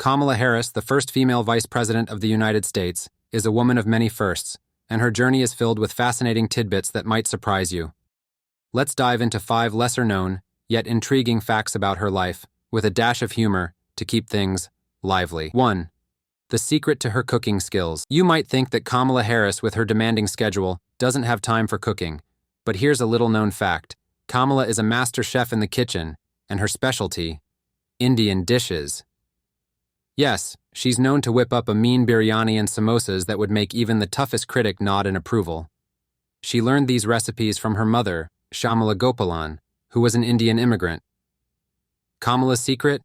Kamala Harris, the first female vice president of the United States, is a woman of many firsts, and her journey is filled with fascinating tidbits that might surprise you. Let's dive into 5 lesser-known, yet intriguing facts about her life, with a dash of humor to keep things lively. 1. The secret to her cooking skills. You might think that Kamala Harris, with her demanding schedule, doesn't have time for cooking, but here's a little-known fact. Kamala is a master chef in the kitchen, and her specialty, Indian dishes. Yes, she's known to whip up a mean biryani and samosas that would make even the toughest critic nod in approval. She learned these recipes from her mother, Shyamala Gopalan, who was an Indian immigrant. Kamala's secret?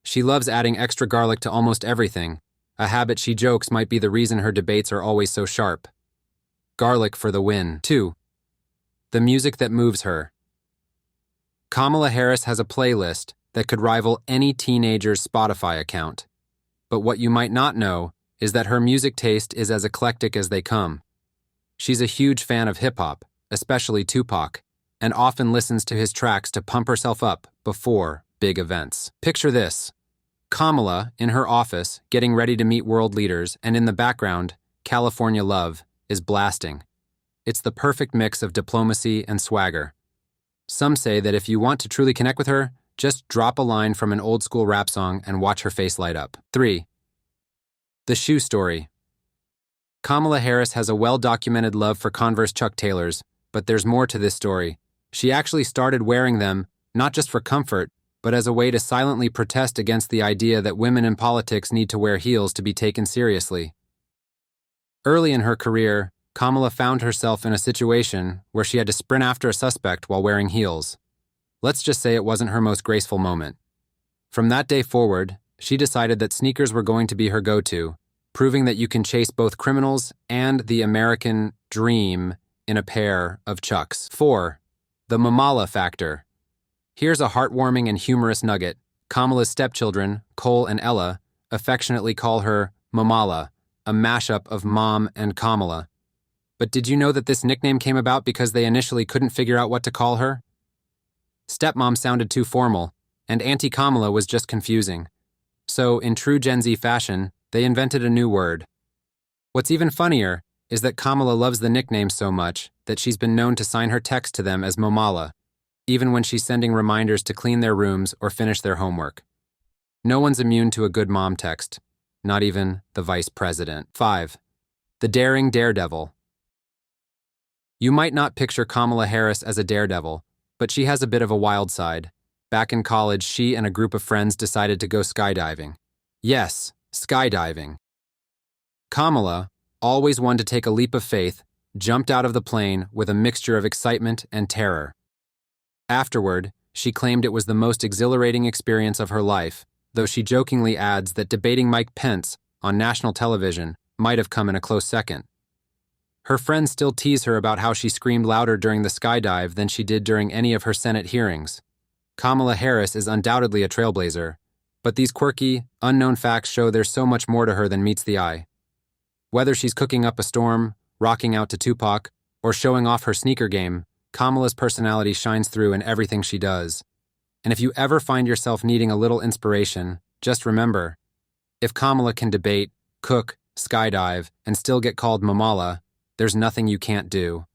She loves adding extra garlic to almost everything, a habit she jokes might be the reason her debates are always so sharp. Garlic for the win. 2. The music that moves her. Kamala Harris has a playlist that could rival any teenager's Spotify account. But what you might not know is that her music taste is as eclectic as they come. She's a huge fan of hip-hop, especially Tupac, and often listens to his tracks to pump herself up before big events. Picture this. Kamala, in her office, getting ready to meet world leaders, and in the background, California Love is blasting. It's the perfect mix of diplomacy and swagger. Some say that if you want to truly connect with her, just drop a line from an old-school rap song and watch her face light up. 3. The shoe story. Kamala Harris has a well-documented love for Converse Chuck Taylors, but there's more to this story. She actually started wearing them, not just for comfort, but as a way to silently protest against the idea that women in politics need to wear heels to be taken seriously. Early in her career, Kamala found herself in a situation where she had to sprint after a suspect while wearing heels. Let's just say it wasn't her most graceful moment. From that day forward, she decided that sneakers were going to be her go-to, proving that you can chase both criminals and the American dream in a pair of Chucks. 4. The Mamala factor. Here's a heartwarming and humorous nugget. Kamala's stepchildren, Cole and Ella, affectionately call her Mamala, a mashup of Mom and Kamala. But did you know that this nickname came about because they initially couldn't figure out what to call her? Stepmom sounded too formal, and Auntie Kamala was just confusing. So, in true Gen Z fashion, they invented a new word. What's even funnier is that Kamala loves the nickname so much that she's been known to sign her text to them as Momala, even when she's sending reminders to clean their rooms or finish their homework. No one's immune to a good mom text, not even the vice president. 5. The daring Daredevil. You might not picture Kamala Harris as a daredevil, but she has a bit of a wild side. Back in college, she and a group of friends decided to go skydiving. Yes, skydiving. Kamala, always one to take a leap of faith, jumped out of the plane with a mixture of excitement and terror. Afterward, she claimed it was the most exhilarating experience of her life, though she jokingly adds that debating Mike Pence on national television might have come in a close second. Her friends still tease her about how she screamed louder during the skydive than she did during any of her Senate hearings. Kamala Harris is undoubtedly a trailblazer, but these quirky, unknown facts show there's so much more to her than meets the eye. Whether she's cooking up a storm, rocking out to Tupac, or showing off her sneaker game, Kamala's personality shines through in everything she does. And if you ever find yourself needing a little inspiration, just remember, if Kamala can debate, cook, skydive, and still get called Mamala, there's nothing you can't do.